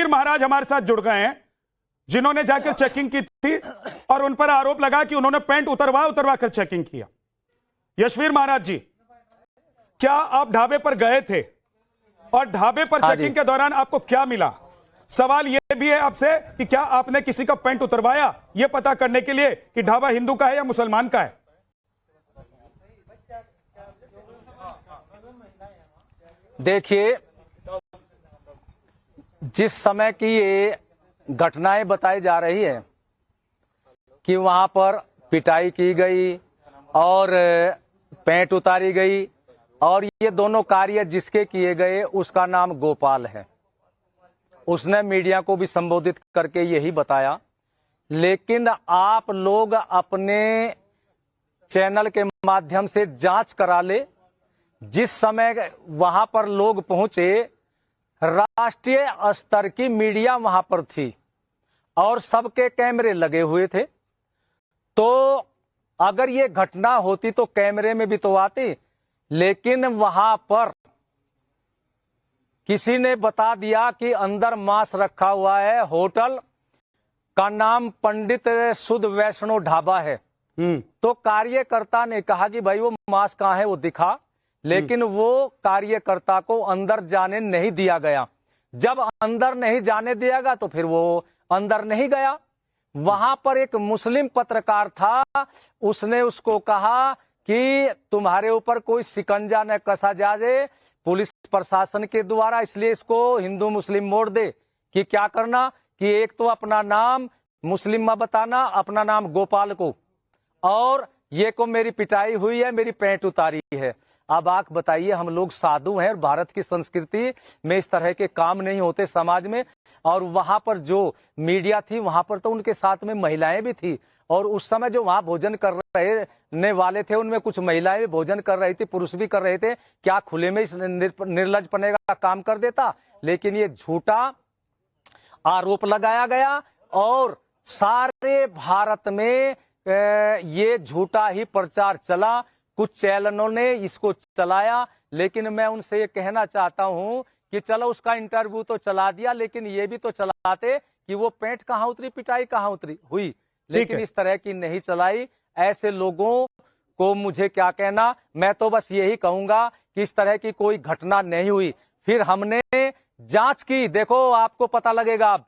महाराज हमारे साथ जुड़ गए हैं, जिन्होंने जाकर चेकिंग की थी और उन पर आरोप लगा कि उन्होंने पैंट उतरवा कर चेकिंग किया। यशवीर महाराज जी, क्या आप ढाबे पर गए थे और ढाबे पर चेकिंग के दौरान आपको क्या मिला? सवाल यह भी है आपसे कि क्या आपने किसी का पैंट उतरवाया यह पता करने के लिए कि ढाबा हिंदू का है या मुसलमान का है? देखिए, जिस समय की ये घटनाएं बताई जा रही है कि वहां पर पिटाई की गई और पैंट उतारी गई और ये दोनों कार्य जिसके किए गए उसका नाम गोपाल है। उसने मीडिया को भी संबोधित करके यही बताया, लेकिन आप लोग अपने चैनल के माध्यम से जांच करा ले। जिस समय वहां पर लोग पहुंचे, राष्ट्रीय स्तर की मीडिया वहां पर थी और सबके कैमरे लगे हुए थे। तो अगर ये घटना होती तो कैमरे में भी तो आती, लेकिन वहां पर किसी ने बता दिया कि अंदर मांस रखा हुआ है। होटल का नाम पंडित शुद्ध वैष्णो ढाबा है। तो कार्यकर्ता ने कहा कि भाई वो मांस कहाँ है, वो दिखा, लेकिन वो कार्यकर्ता को अंदर जाने नहीं दिया गया। जब अंदर नहीं जाने दिया गया तो फिर वो अंदर नहीं गया। वहां पर एक मुस्लिम पत्रकार था, उसने उसको कहा कि तुम्हारे ऊपर कोई शिकंजा न कसा जाए पुलिस प्रशासन के द्वारा, इसलिए इसको हिंदू मुस्लिम मोड़ दे। कि क्या करना कि एक तो अपना नाम मुस्लिम में बताना, अपना नाम गोपाल को, और ये को मेरी पिटाई हुई है, मेरी पैंट उतारी है। अब आप बताइए, हम लोग साधु हैं और भारत की संस्कृति में इस तरह के काम नहीं होते समाज में। और वहां पर जो मीडिया थी वहां पर तो उनके साथ में महिलाएं भी थी, और उस समय जो वहां भोजन कर रहने वाले थे उनमें कुछ महिलाएं भी भोजन कर रही थी, पुरुष भी कर रहे थे। क्या खुले में इस निर्लज्जपने का काम कर देता? लेकिन ये झूठा आरोप लगाया गया और सारे भारत में ये झूठा ही प्रचार चला। कुछ चैनलों ने इसको चलाया, लेकिन मैं उनसे ये कहना चाहता हूं कि चलो उसका इंटरव्यू तो चला दिया, लेकिन ये भी तो चलाते कि वो पैंट कहां उतरी, पिटाई कहां उतरी हुई, लेकिन इस तरह की नहीं चलाई। ऐसे लोगों को मुझे क्या कहना, मैं तो बस यही कहूंगा कि इस तरह की कोई घटना नहीं हुई। फिर हमने जांच की, देखो आपको पता लगेगा।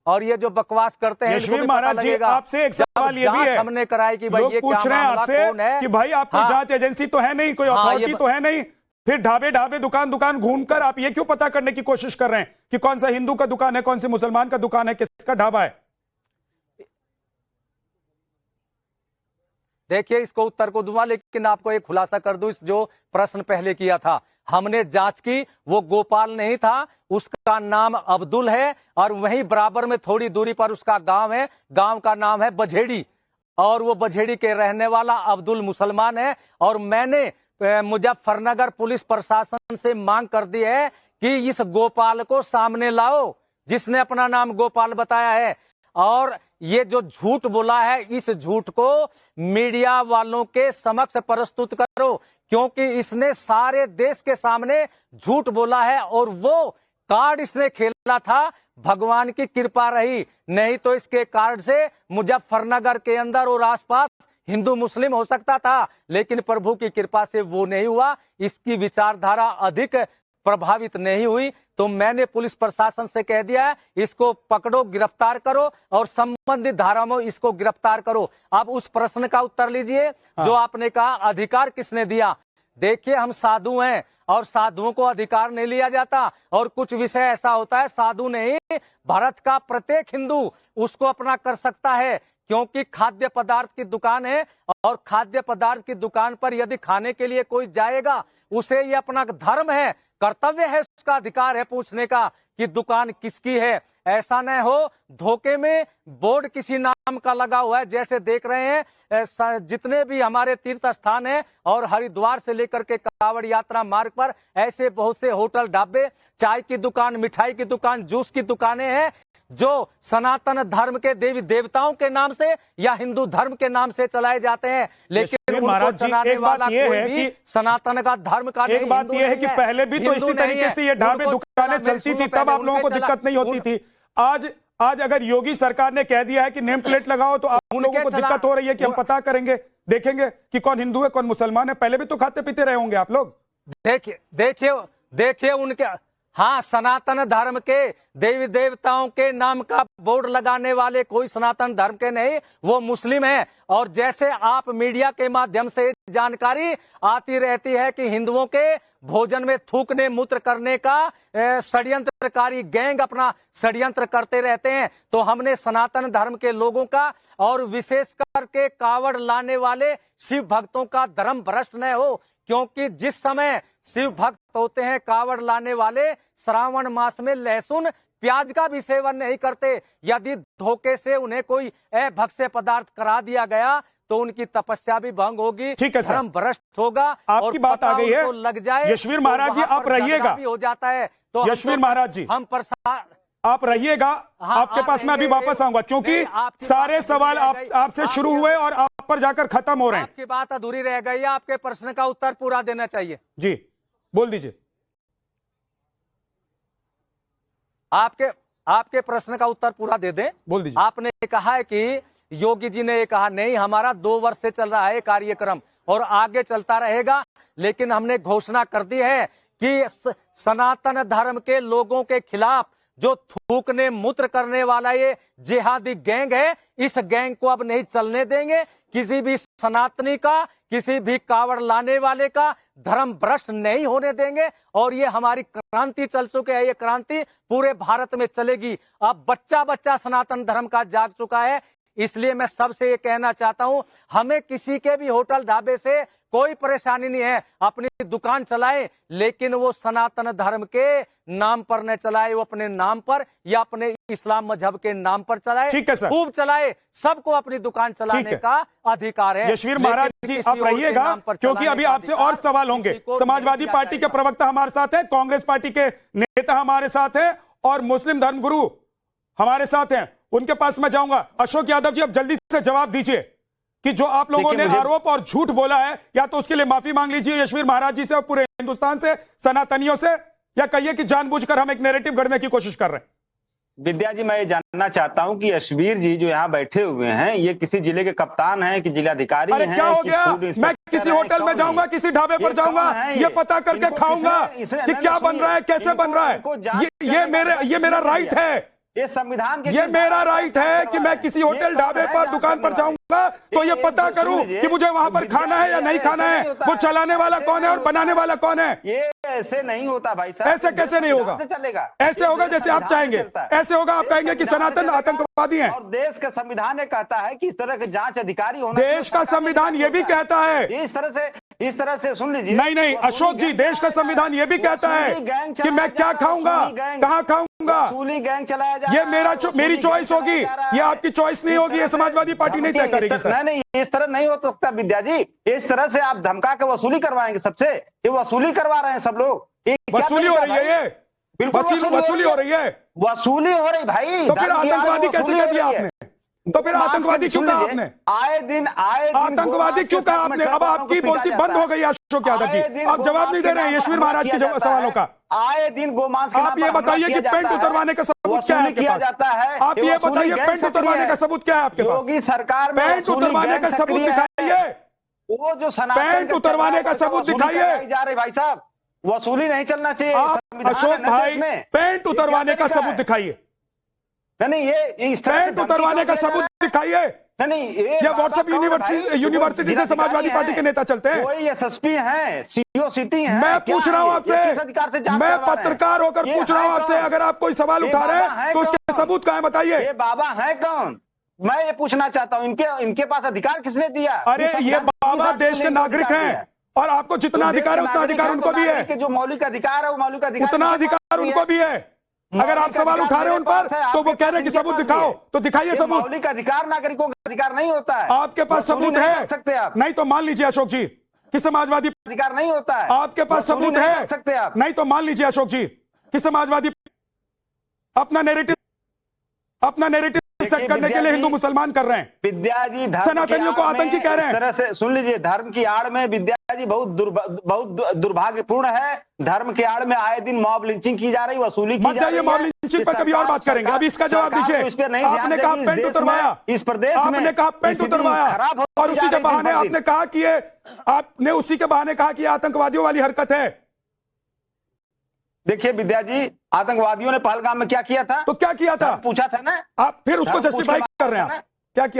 और ये जो बकवास करते हैं यशवीर महाराज जी, आपसे एक सवाल ये भी है, हमने कराई कि भाई ये पूछ रहे हैं आपसे कि भाई आप कोई जांच एजेंसी तो है नहीं, कोई अथॉरिटी तो है नहीं, फिर ढाबे दुकान घूमकर आप ये क्यों पता करने की कोशिश कर रहे हैं कि कौन सा हिंदू का दुकान है, कौन सी मुसलमान का दुकान है, किसका ढाबा है? देखिए, इसको उत्तर को दूंगा, लेकिन आपको एक खुलासा कर दूं। इस जो प्रश्न पहले किया था, हमने जांच की, वो गोपाल नहीं था, उसका नाम अब्दुल है, और वहीं बराबर में थोड़ी दूरी पर उसका गांव है, गांव का नाम है बझेड़ी, और वो बझेड़ी के रहने वाला अब्दुल मुसलमान है। और मैंने मुजफ्फरनगर पुलिस प्रशासन से मांग कर दी है कि इस गोपाल को सामने लाओ, जिसने अपना नाम गोपाल बताया है। और ये जो झूठ बोला है, इस झूठ को मीडिया वालों के समक्ष प्रस्तुत करो, क्योंकि इसने सारे देश के सामने झूठ बोला है। और वो कार्ड इसने खेला था, भगवान की कृपा रही, नहीं तो इसके कार्ड से मुजफ्फरनगर के अंदर और आसपास हिंदू मुस्लिम हो सकता था, लेकिन प्रभु की कृपा से वो नहीं हुआ। इसकी विचारधारा अधिक प्रभावित नहीं हुई। तो मैंने पुलिस प्रशासन से कह दिया है, इसको पकड़ो, गिरफ्तार करो और संबंधित धारा में इसको गिरफ्तार करो। अब उस प्रश्न का उत्तर लीजिए जो आपने कहा, अधिकार किसने दिया? देखिए, हम साधु हैं और साधुओं को अधिकार नहीं लिया जाता। और कुछ विषय ऐसा होता है, साधु नहीं, भारत का प्रत्येक हिंदू उसको अपना कर सकता है, क्योंकि खाद्य पदार्थ की दुकान है और खाद्य पदार्थ की दुकान पर यदि खाने के लिए कोई जाएगा, उसे ये अपना धर्म है, कर्तव्य है, उसका अधिकार है पूछने का कि दुकान किसकी है। ऐसा न हो धोखे में बोर्ड किसी नाम का लगा हुआ है। जैसे देख रहे हैं जितने भी हमारे तीर्थ स्थान हैं और हरिद्वार से लेकर के कांवड़ यात्रा मार्ग पर ऐसे बहुत से होटल, ढाबे, चाय की दुकान, मिठाई की दुकान, जूस की दुकानें हैं, जो सनातन धर्म के देवी देवताओं के नाम से या हिंदू धर्म के नाम से चलाए जाते हैं। लेकिन उनको चलाने वाला कोई भी सनातन का धर्म का नहीं। एक बात यह है कि पहले भी तो इसी तरीके से ये ढाबे दुकानें चलती थी, तब आप लोगों को दिक्कत नहीं होती थी। आज अगर योगी सरकार ने कह दिया है कि नेम प्लेट लगाओ तो आप लोगों को दिक्कत हो रही है कि हम पता करेंगे, देखेंगे कि कौन हिंदू है कौन मुसलमान है। पहले भी तो खाते पीते रहे होंगे आप लोग। देखिए उनके, हाँ, सनातन धर्म के देवी देवताओं के नाम का बोर्ड लगाने वाले कोई सनातन धर्म के नहीं, वो मुस्लिम हैं। और जैसे आप मीडिया के माध्यम से जानकारी आती रहती है कि हिंदुओं के भोजन में थूकने मूत्र करने का षड्यंत्रकारी गैंग अपना षड्यंत्र करते रहते हैं, तो हमने सनातन धर्म के लोगों का और विशेष करके कावड़ लाने वाले शिव भक्तों का धर्म भ्रष्ट न हो, क्योंकि जिस समय शिव भक्त होते हैं कावड़ लाने वाले, श्रावण मास में लहसुन प्याज का भी सेवन नहीं करते। यदि धोखे से उन्हें कोई अभक्ष्य पदार्थ करा दिया गया तो उनकी तपस्या भी भंग होगी, ठीक है, धर्म भ्रष्ट होगा। आपकी बात आ गई है, तो लग जाए यशवीर महाराज जी, आप रहिएगा, हो जाता है। तो यशवीर महाराज जी हम आप रहिएगा, आपके पास मैं अभी वापस आऊंगा, क्योंकि सारे सवाल आपसे शुरू हुए और आप पर जाकर खत्म हो रहे हैं। आपकी बात अधूरी रह गई है, आपके प्रश्न का उत्तर पूरा देना चाहिए। जी बोल दीजिए। आपके प्रश्न का उत्तर पूरा दे दें, बोल दीजिए। आपने कहा है कि योगी जी ने ये कहा, नहीं, हमारा 2 वर्ष से चल रहा है कार्यक्रम और आगे चलता रहेगा, लेकिन हमने घोषणा कर दी है कि सनातन धर्म के लोगों के खिलाफ जो थूकने मूत्र करने वाला ये जिहादी गैंग है, इस गैंग को अब नहीं चलने देंगे। किसी भी सनातनी का, किसी भी कावड़ लाने वाले का धर्म भ्रष्ट नहीं होने देंगे। और ये हमारी क्रांति चल चुके है, ये क्रांति पूरे भारत में चलेगी। अब बच्चा बच्चा सनातन धर्म का जाग चुका है। इसलिए मैं सबसे ये कहना चाहता हूं, हमें किसी के भी होटल ढाबे से कोई परेशानी नहीं है, अपनी दुकान चलाए, लेकिन वो सनातन धर्म के नाम पर न चलाए, वो अपने नाम पर या अपने इस्लाम मजहब के नाम पर चलाए, ठीक है सर, खूब चलाए। सबको अपनी दुकान चलाने का अधिकार है। यशवीर महाराज जी आप रहिएगा, क्योंकि अभी आपसे और सवाल होंगे। समाजवादी पार्टी के प्रवक्ता हमारे साथ है, कांग्रेस पार्टी के नेता हमारे साथ है और मुस्लिम धर्मगुरु हमारे साथ हैं, उनके पास मैं जाऊंगा। अशोक यादव जी, अब जल्दी से जवाब दीजिए कि जो आप लोगों ने आरोप और झूठ बोला है, या तो उसके लिए माफी मांग लीजिए यशवीर महाराज जी से और पूरे हिंदुस्तान से, सनातनियों से, या कहिए कि जानबूझकर हम एक नैरेटिव गढ़ने की कोशिश कर रहे हैं। विद्या जी, मैं ये जानना चाहता हूं कि यशवीर जी जो यहाँ बैठे हुए हैं, ये किसी जिले के कप्तान हैं कि जिलाधिकारी हैं? क्या हो गया? मैं किसी होटल में जाऊंगा, किसी ढाबे पर जाऊंगा, ये पता करके खाऊंगा कि क्या बन रहा है, कैसे बन रहा है। ये मेरा राइट है, ये संविधान के, ये मेरा राइट है कि मैं किसी होटल ढाबे पर दुकान पर जाऊंगा तो ये पता करूं कि मुझे वहां पर खाना है या नहीं खाना है, वो चलाने वाला कौन है और बनाने वाला कौन है। ये ऐसे नहीं होता भाई साहब। ऐसे कैसे नहीं होगा? चलेगा, ऐसे होगा जैसे आप चाहेंगे, ऐसे होगा आप कहेंगे कि सनातन आतंकवादी हैं। और देश का संविधान ये कहता है कि इस तरह के जांच अधिकारी होना, देश का संविधान ये भी कहता है, इस तरह से सुन लीजिए। नहीं अशोक जी, देश का संविधान ये भी कहता है कि मैं क्या खाऊंगा, कहां खाऊंगा, वसूली गैंग चलाया जा ये मेरी चॉइस होगी, ये आपकी चॉइस नहीं होगी, ये समाजवादी पार्टी नहीं तय करेगी सर। नहीं, इस तरह नहीं हो सकता विद्या जी, इस तरह से आप धमका के वसूली करवाएंगे सबसे। ये वसूली करवा रहे हैं सब लोग, वसूली हो रही है, ये बिल्कुल वसूली हो रही है, वसूली हो रही भाई। तो फिर आतंकवादी कैसे कह दिया आपने? तो फिर आतंकवादी क्यों कहा आपने? आए दिन आतंकवादी क्यों कहा आपने? अब आपकी बोलती बंद हो गई अशोक यादव जी, आप जवाब नहीं दे रहे हैं यशवीर महाराज के सवालों का। आए दिन गोमांस के आप ये बताइए कि पेंट उतरवाने का सबूत क्या है आपके पास? आप ये बताइए पेंट उतरवाने का सबूत क्या है आपके पास? योगी सरकार में पेंट उतरवाने का सबूत दिखाइए, वो जो पेंट उतरवाने का सबूत दिखाइए। जा रहे भाई साहब, वसूली नहीं चलना चाहिए। आप अशोक भाई पेंट उतरवाने का सबूत दिखाइए। नहीं, ये इस तरह पेंट उतरवाने का सबूत दिखाइए। नहीं, ये व्हाट्सएप यूनिवर्सिटी से समाजवादी पार्टी के नेता चलते हैं। कोई एसएसपी हैं, सीओ सिटी हैं। मैं पूछ रहा हूं आपसे, मैं पत्रकार होकर पूछ रहा हूं आपसे, अगर आप कोई सवाल उठा रहे हैं तो उसके सबूत कहां है बताइए। ये बाबा है कौन? मैं ये पूछना चाहता हूं, इनके पास अधिकार किसने दिया? अरे ये बाबा देश के नागरिक हैं और आपको जितना अधिकार है उतना अधिकार उनको भी है। जो मौलिक अधिकार है वो मौलिक अधिकार, उतना अधिकार उनको भी है। अगर आप सवाल उठा रहे हैं उन पर तो वो कह रहे हैं कि सबूत दिखाओ, तो दिखाइए सबूत। मौलिक अधिकार नागरिकों का अधिकार नहीं होता है। आपके पास सबूत है? सकते आप नहीं तो मान लीजिए अशोक जी कि समाजवादी अधिकार नहीं होता है। आपके पास सबूत है? सकते आप नहीं तो मान लीजिए अशोक जी कि समाजवादी अपना नैरेटिव सेट करने के लिए हिंदू मुसलमान कर रहे हैं। विद्या जी, सनातनियों को आतंकी कह रहे हैं। तरह से सुन लीजिए, धर्म की आड़ में विद्या जी बहुत दुर्भाग्यपूर्ण है। धर्म के आड़ में आए दिन मॉब लिंचिंग की जा रही, वसूली की मत जा जाइए रही मॉब है। लिंचिंग पर कभी और बात करेंगे, अब इसका जवाब दीजिए। इस पर नहीं ध्यान आपने कहा देगी। पेंट उतरवाया, इस प्रदेश में आपने कहा पेंट स्थिति उतरवाया खराब होती और उसी जा के रही बहाने दिन पर दिन। आपने कहा कि ये आपने उसी के बहाने कहा कि ये आतंकवादियों वाली हरकत है। देखिए विद्या जी, आतंकवादियों ने पहलगाम में क्या किया था? तो क्या किया था? पूछा था ना, आप फिर उसको धर्म पूछ के जस्टिफाई कर रहे हैं मारा आप।